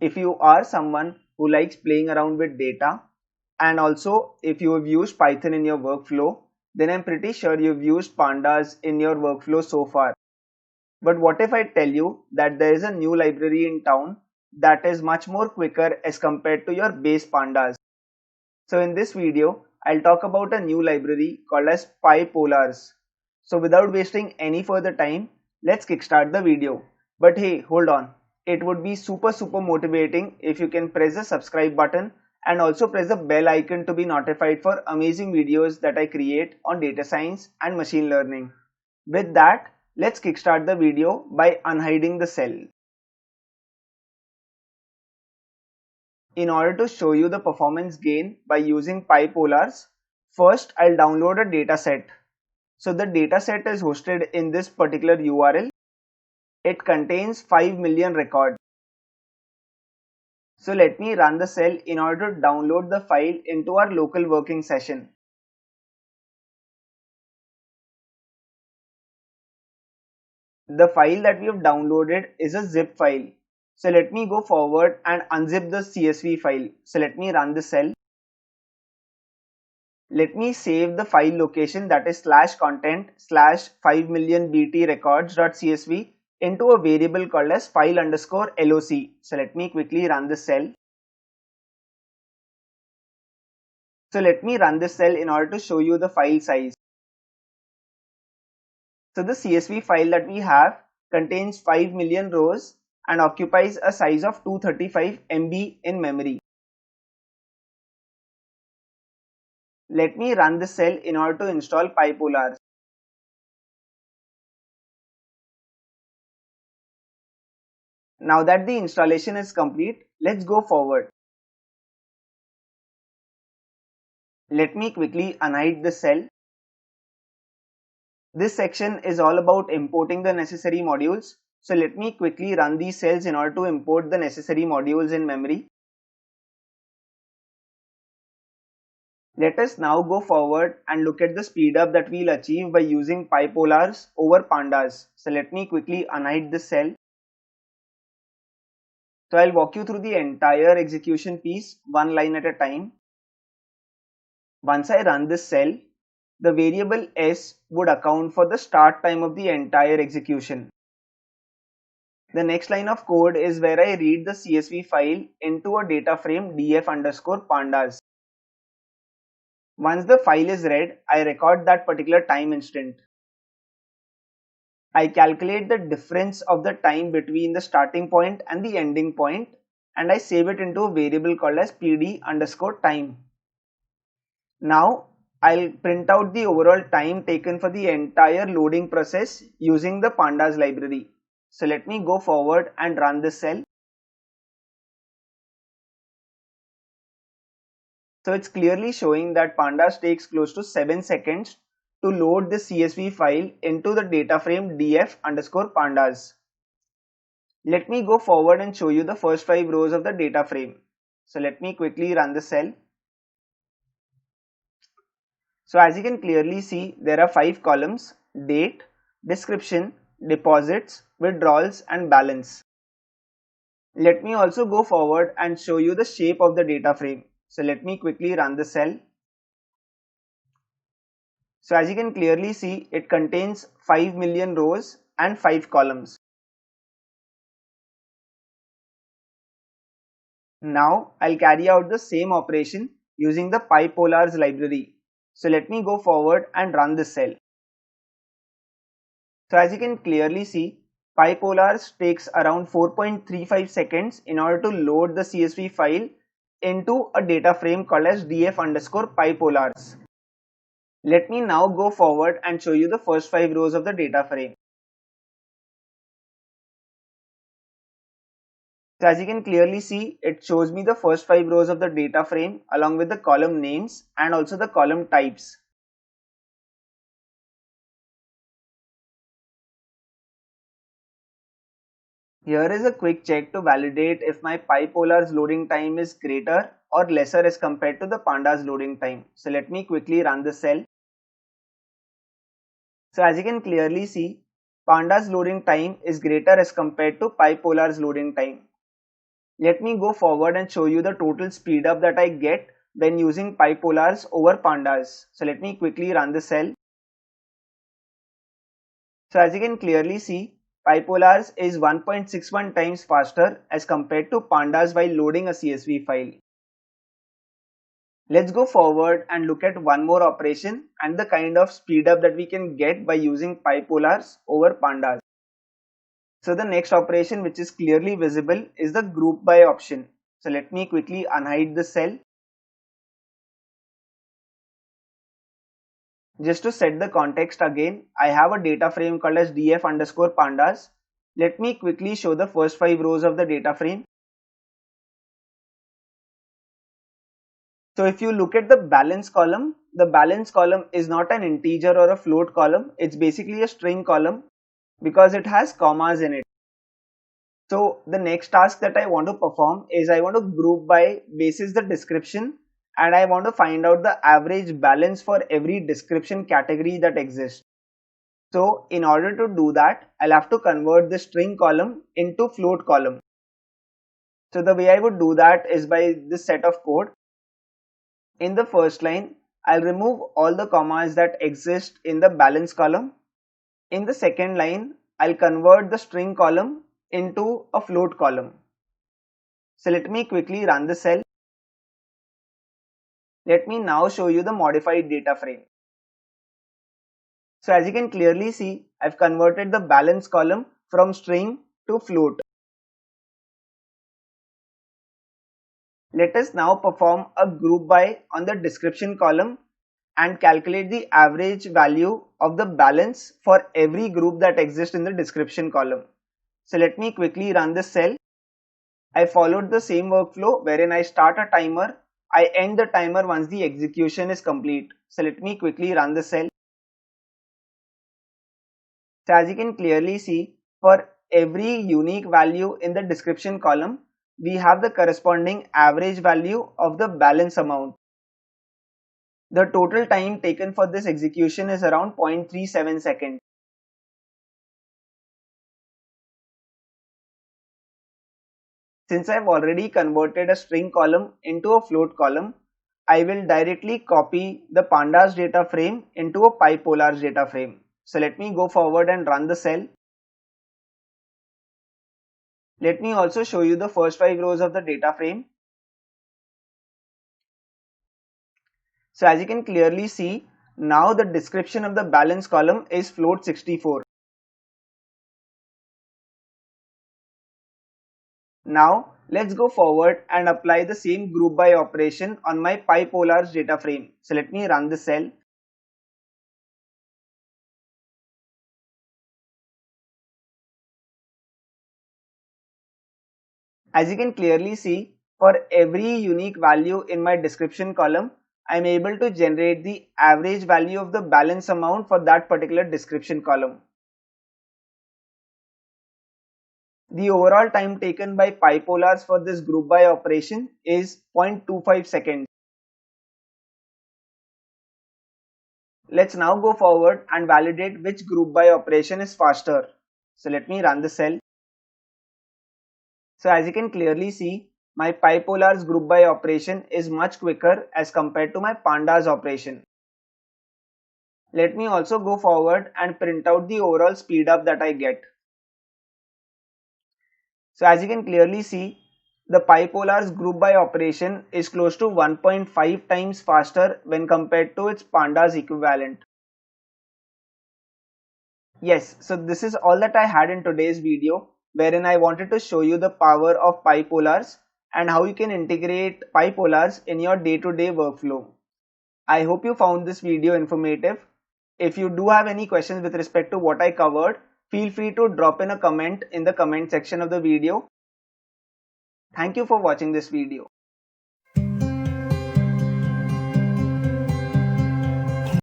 If you are someone who likes playing around with data, and also if you have used Python in your workflow, then I'm pretty sure you've used pandas in your workflow so far. But what if I tell you that there is a new library in town that is much more quicker as compared to your base pandas? So in this video, I'll talk about a new library called as PyPolars. So without wasting any further time, let's kickstart the video. But hey, hold on. It would be super motivating if you can press the subscribe button and also press the bell icon to be notified for amazing videos that I create on data science and machine learning. With that, let's kickstart the video by unhiding the cell. In order to show you the performance gain by using PyPolars, first I'll download a dataset. So the dataset is hosted in this particular URL. It contains 5 million records. So let me run the cell in order to download the file into our local working session. The file that we have downloaded is a zip file. So let me go forward and unzip the CSV file. So let me run the cell. Let me save the file location, that is /content /5 million bt records.csv into a variable called as file_loc. So let me quickly run the cell. So let me run this cell in order to show you the file size. So the CSV file that we have contains 5 million rows and occupies a size of 235 MB in memory. Let me run this cell in order to install PyPolars. Now that the installation is complete, let's go forward. Let me quickly unhide the cell. This section is all about importing the necessary modules. So let me quickly run these cells in order to import the necessary modules in memory. Let us now go forward and look at the speed up that we'll achieve by using PyPolars over pandas. So let me quickly unhide this cell. So I'll walk you through the entire execution piece one line at a time. Once I run this cell, the variable s would account for the start time of the entire execution. The next line of code is where I read the CSV file into a data frame df_pandas. Once the file is read, I record that particular time instant. I calculate the difference of the time between the starting point and the ending point, and I save it into a variable called as pd_time. Now I'll print out the overall time taken for the entire loading process using the pandas library. So let me go forward and run this cell. So it's clearly showing that pandas takes close to 7 seconds to load the CSV file into the data frame df_pandas. Let me go forward and show you the first 5 rows of the data frame. So let me quickly run the cell. So as you can clearly see, there are 5 columns: date, description, deposits, withdrawals and balance. Let me also go forward and show you the shape of the data frame. So let me quickly run the cell. So as you can clearly see, it contains 5 million rows and 5 columns. Now I'll carry out the same operation using the PyPolars library. So let me go forward and run this cell. So as you can clearly see, PyPolars takes around 4.35 seconds in order to load the CSV file into a data frame called as df_pypolars. Let me now go forward and show you the first 5 rows of the data frame. So as you can clearly see, it shows me the first 5 rows of the data frame along with the column names and also the column types. Here is a quick check to validate if my PyPolars loading time is greater or lesser as compared to the pandas loading time. So let me quickly run the cell. So as you can clearly see, pandas loading time is greater as compared to PyPolars loading time. Let me go forward and show you the total speed up that I get when using PyPolars over Pandas. So let me quickly run the cell. So as you can clearly see, PyPolars is 1.61 times faster as compared to Pandas while loading a CSV file. Let's go forward and look at one more operation and the kind of speed up that we can get by using PyPolars over Pandas. So the next operation which is clearly visible is the group by option. So let me quickly unhide the cell. Just to set the context again, I have a data frame called as df underscore pandas. Let me quickly show the first 5 rows of the data frame. So if you look at the balance column is not an integer or a float column. It's basically a string column because it has commas in it. So the next task that I want to perform is I want to group by basis the description, and I want to find out the average balance for every description category that exists. So in order to do that, I'll have to convert the string column into float column. So the way I would do that is by this set of code. In the first line, I'll remove all the commas that exist in the balance column. In the second line, I'll convert the string column into a float column. So let me quickly run the cell. Let me now show you the modified data frame. So as you can clearly see, I've converted the balance column from string to float. Let us now perform a group by on the description column and calculate the average value of the balance for every group that exists in the description column. So let me quickly run this cell. I followed the same workflow wherein I start a timer, I end the timer once the execution is complete. So let me quickly run the cell. So as you can clearly see, for every unique value in the description column, we have the corresponding average value of the balance amount. The total time taken for this execution is around 0.37 seconds. Since I've already converted a string column into a float column, I will directly copy the pandas data frame into a PyPolars data frame. So let me go forward and run the cell. Let me also show you the first 5 rows of the data frame. So as you can clearly see, now the description of the balance column is float 64. Now let's go forward and apply the same group by operation on my PyPolars data frame. So let me run the cell. As you can clearly see, for every unique value in my description column, I am able to generate the average value of the balance amount for that particular description column. The overall time taken by PyPolars for this group by operation is 0.25 seconds. Let's now go forward and validate which group by operation is faster. So let me run the cell. So as you can clearly see, my PyPolars group by operation is much quicker as compared to my pandas operation. Let me also go forward and print out the overall speed up that I get. So as you can clearly see, the PyPolars group by operation is close to 1.5 times faster when compared to its pandas equivalent. Yes, so this is all that I had in today's video, wherein I wanted to show you the power of PyPolars and how you can integrate PyPolars in your day-to-day workflow. I hope you found this video informative. If you do have any questions with respect to what I covered, feel free to drop in a comment in the comment section of the video. Thank you for watching this video.